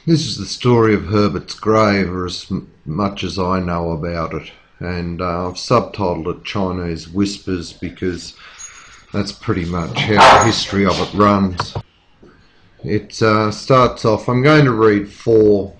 This is the story of Herbert's Grave, or as much as I know about it, and I've subtitled it Chinese Whispers because that's pretty much how the history of it runs. It starts off, I'm going to read four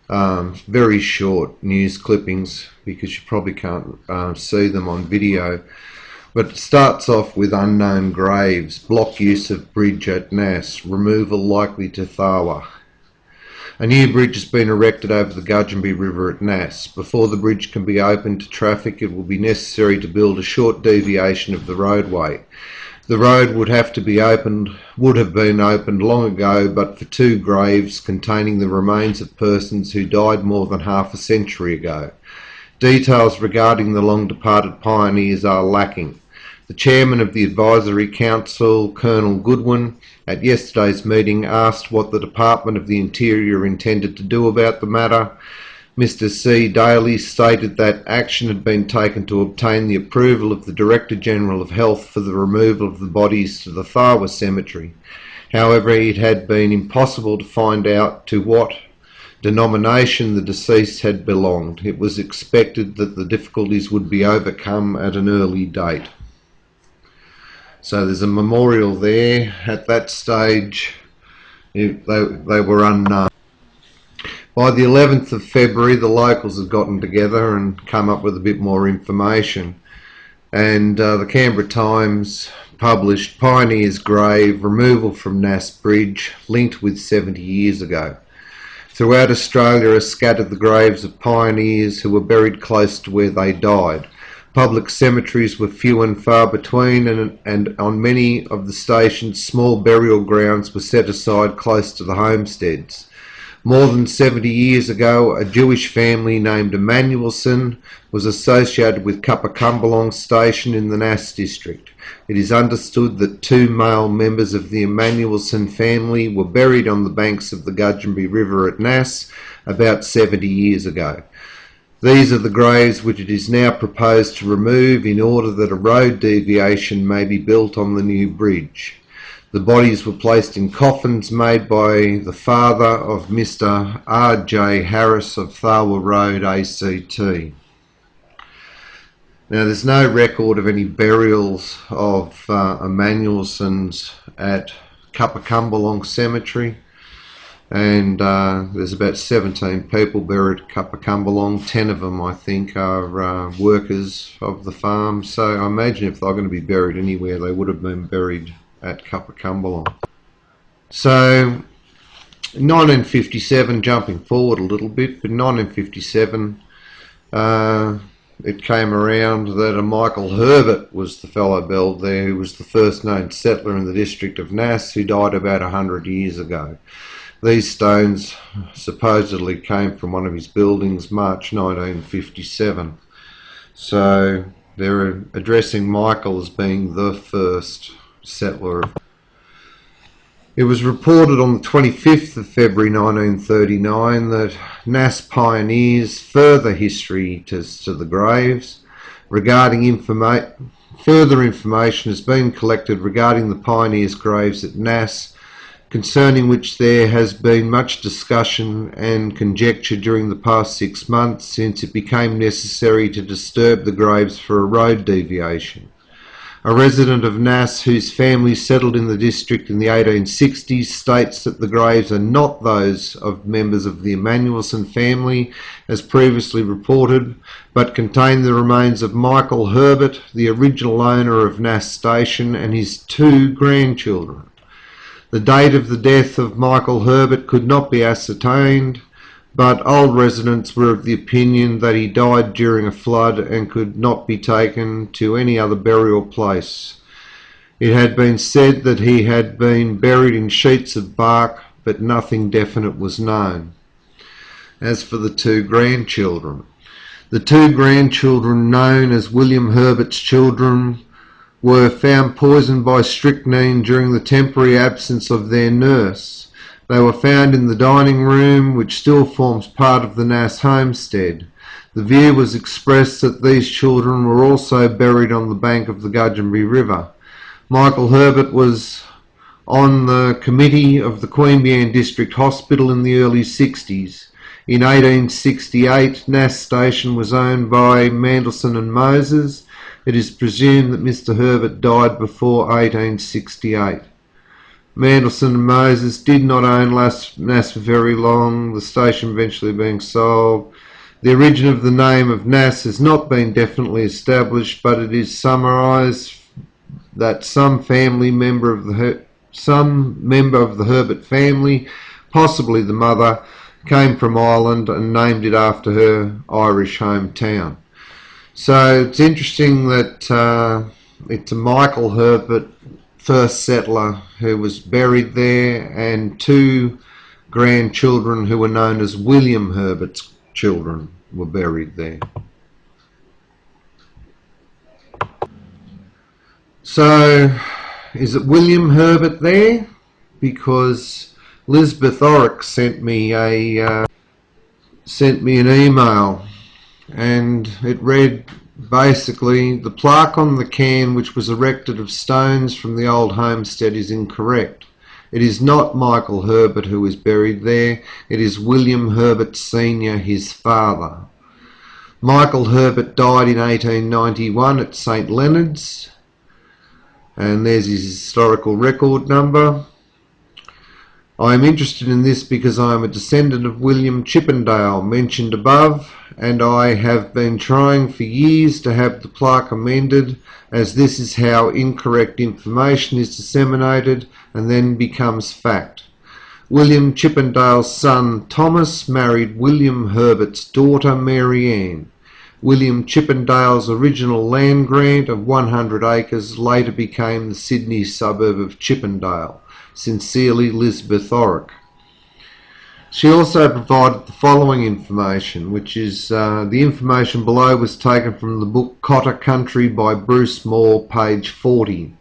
very short news clippings because you probably can't see them on video, but it starts off with unknown graves, block use of bridge at Nass, removal likely to Thawa. A new bridge has been erected over the Gudgeonby River at Nass. Before the bridge can be opened to traffic, it will be necessary to build a short deviation of the roadway. The road would have been opened long ago, but for two graves containing the remains of persons who died more than half a century ago. Details regarding the long-departed pioneers are lacking. The chairman of the Advisory Council, Colonel Goodwin, at yesterday's meeting asked what the Department of the Interior intended to do about the matter. Mr. C. Daly stated that action had been taken to obtain the approval of the Director General of Health for the removal of the bodies to the Thawa Cemetery. However, it had been impossible to find out to what denomination the deceased had belonged. It was expected that the difficulties would be overcome at an early date. So there's a memorial there. At that stage, they were unknown. By the 11th of February, the locals had gotten together and come up with a bit more information. And the Canberra Times published Pioneer's Grave, removal from Nass Bridge, linked with 70 years ago. Throughout Australia are scattered the graves of pioneers who were buried close to where they died. Public cemeteries were few and far between, and on many of the stations small burial grounds were set aside close to the homesteads. More than 70 years ago, a Jewish family named Emanuelsons was associated with Cumbulong Station in the Nass district. It is understood that two male members of the Emanuelson family were buried on the banks of the Gudgeonby River at Nass about 70 years ago. These are the graves which it is now proposed to remove in order that a road deviation may be built on the new bridge. The bodies were placed in coffins made by the father of Mr. R.J. Harris of Thawa Road, ACT. Now, there's no record of any burials of Emanuelsons at Cumbulong Cemetery. And there's about 17 people buried at Cumbulong. 10 of them, I think, are workers of the farm. So I imagine if they're going to be buried anywhere, they would have been buried at Cumbulong. So 1957, jumping forward a little bit, but 1957, it came around that a Michael Herbert was the fellow buried there, who was the first known settler in the district of Nass, who died about 100 years ago. These stones supposedly came from one of his buildings, March 1957. So they're addressing Michael as being the first settler. It was reported on the 25th of February 1939 that Nass pioneers further history to the graves. Further information has been collected regarding the pioneers' graves at Nass, concerning which there has been much discussion and conjecture during the past 6 months, since it became necessary to disturb the graves for a road deviation. A resident of Nass whose family settled in the district in the 1860s states that the graves are not those of members of the Emanuelson family, as previously reported, but contain the remains of Michael Herbert, the original owner of Nass Station, and his two grandchildren. The date of the death of Michael Herbert could not be ascertained, but old residents were of the opinion that he died during a flood and could not be taken to any other burial place. It had been said that he had been buried in sheets of bark, but nothing definite was known. As for the two grandchildren, the two grandchildren known as William Herbert's children were found poisoned by strychnine during the temporary absence of their nurse. They were found in the dining room, which still forms part of the Nass homestead. The view was expressed that these children were also buried on the bank of the Gudgeonby River. Michael Herbert was on the committee of the Queanbeyan District Hospital in the early 60s. In 1868, Nass Station was owned by Emanuelsons and Moses. It is presumed that Mr. Herbert died before 1868. Emanuelsons and Moses did not own Nass for very long, the station eventually being sold. The origin of the name of Nass has not been definitely established, but it is summarised that some member of the Herbert family, possibly the mother, came from Ireland and named it after her Irish hometown. So it's interesting that it's a Michael Herbert, first settler, who was buried there, and two grandchildren who were known as William Herbert's children were buried there. So is it William Herbert there? Because Lisbeth Orrick sent me an email, and it read basically, the plaque on the cairn, which was erected of stones from the old homestead, is incorrect. It is not Michael Herbert who is buried there. It is William Herbert Sr., his father. Michael Herbert died in 1891 at St Leonard's, and there's his historical record number. I am interested in this because I am a descendant of William Chippendale, mentioned above, and I have been trying for years to have the plaque amended, as this is how incorrect information is disseminated and then becomes fact. William Chippendale's son Thomas married William Herbert's daughter Mary Ann. William Chippendale's original land grant of 100 acres later became the Sydney suburb of Chippendale. Sincerely, Lisbeth Orrick. She also provided the following information, which is the information below was taken from the book Cotter Country by Bruce Moore, page 40.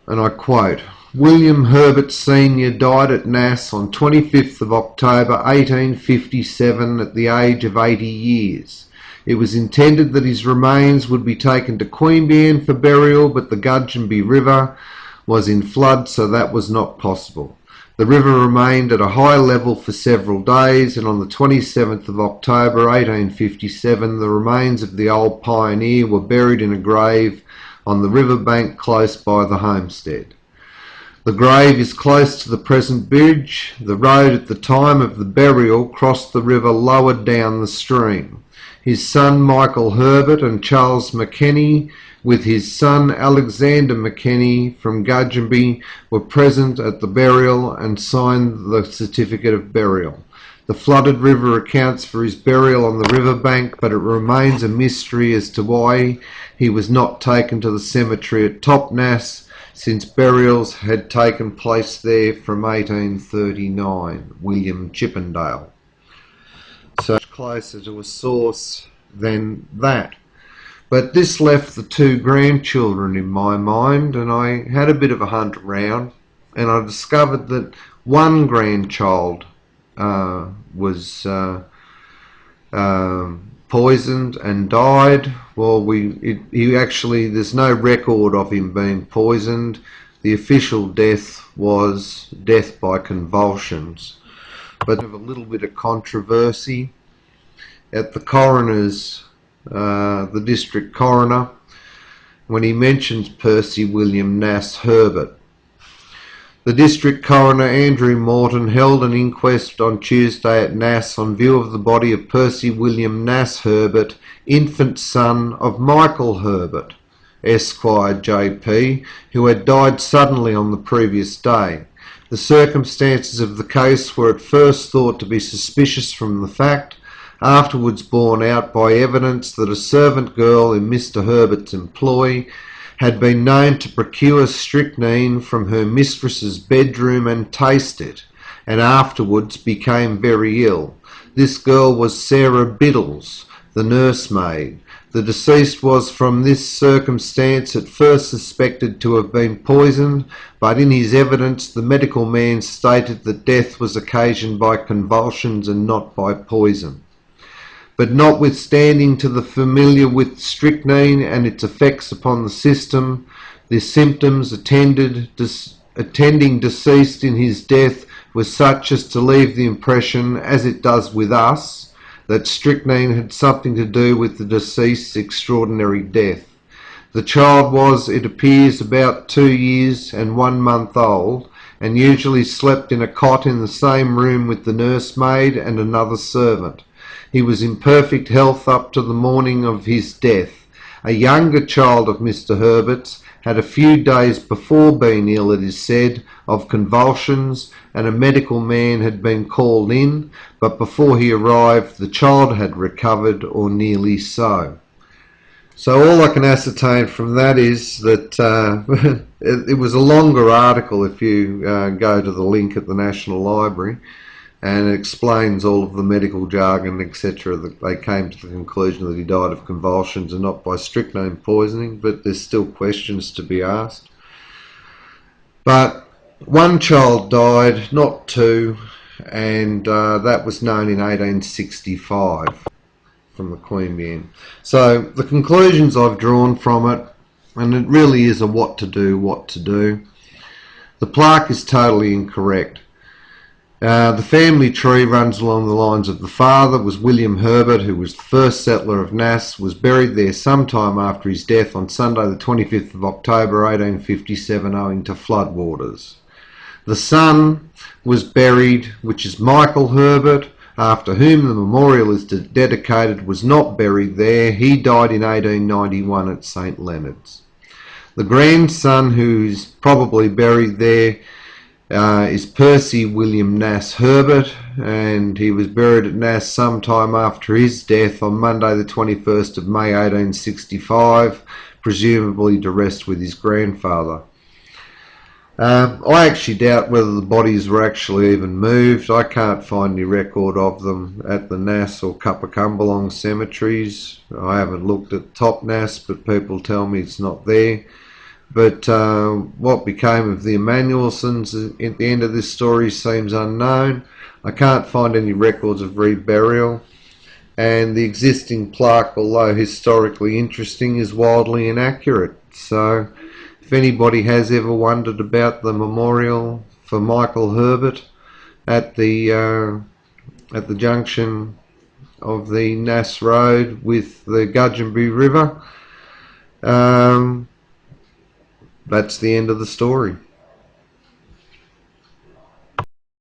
And I quote, William Herbert Sr. died at Nass on 25th of October 1857 at the age of 80 years. It was intended that his remains would be taken to Queanbeyan for burial, but the Gudgeonby River was in flood, so that was not possible. The river remained at a high level for several days, and on the 27th of October 1857 the remains of the old pioneer were buried in a grave on the riverbank close by the homestead. The grave is close to the present bridge. The road at the time of the burial crossed the river lower down the stream. His son Michael Herbert and Charles McKenny, with his son Alexander McKenny from Gudgeonby, were present at the burial and signed the certificate of burial. The flooded river accounts for his burial on the riverbank, but it remains a mystery as to why he was not taken to the cemetery at Top Nass, since burials had taken place there from 1839. William Chippendale. So much closer to a source than that. But this left the two grandchildren in my mind, and I had a bit of a hunt around, and I discovered that one grandchild was poisoned and died. Well, there's no record of him being poisoned. The official death was death by convulsions. But of a little bit of controversy at the coroner's, the district coroner, when he mentions Percy William Nass Herbert. The district coroner, Andrew Morton, held an inquest on Tuesday at Nass on view of the body of Percy William Nass Herbert, infant son of Michael Herbert, Esquire JP, who had died suddenly on the previous day. The circumstances of the case were at first thought to be suspicious from the fact, afterwards borne out by evidence, that a servant girl in Mr. Herbert's employ had been known to procure strychnine from her mistress's bedroom and taste it, and afterwards became very ill. This girl was Sarah Biddles, the nursemaid. The deceased was from this circumstance at first suspected to have been poisoned, but in his evidence the medical man stated that death was occasioned by convulsions and not by poison. But notwithstanding to the familiar with strychnine and its effects upon the system, the symptoms attended attending deceased in his death was such as to leave the impression, as it does with us, that strychnine had something to do with the deceased's extraordinary death. The child was, it appears, about 2 years and 1 month old, and usually slept in a cot in the same room with the nursemaid and another servant. He was in perfect health up to the morning of his death. A younger child of Mr. Herbert's had a few days before been ill, it is said, of convulsions, and a medical man had been called in, but before he arrived the child had recovered, or nearly so. So all I can ascertain from that is that it was a longer article if you go to the link at the National Library, and it explains all of the medical jargon, etc. That they came to the conclusion that he died of convulsions and not by strychnine poisoning, but there's still questions to be asked. But one child died, not two, and that was known in 1865 from the Queen Bean. So the conclusions I've drawn from it, and it really is a what to do. The plaque is totally incorrect. The family tree runs along the lines of the father was William Herbert, who was the first settler of Nass, was buried there sometime after his death on Sunday the 25th of October 1857 owing to floodwaters. The son was buried, which is Michael Herbert, after whom the memorial is dedicated, was not buried there. He died in 1891 at St. Leonard's. The grandson, who's probably buried there, is Percy William Nass Herbert, and he was buried at Nass sometime after his death on Monday the 21st of May 1865, presumably to rest with his grandfather. I actually doubt whether the bodies were actually even moved. I can't find any record of them at the Nass or Cuppacumbalong cemeteries. I haven't looked at Top Nass, but people tell me it's not there. But what became of the Emanuelsons at the end of this story seems unknown. I can't find any records of reburial, and the existing plaque, although historically interesting, is wildly inaccurate. So if anybody has ever wondered about the memorial for Michael Herbert at the junction of the Nass Road with the Gudgeonbury River, that's the end of the story.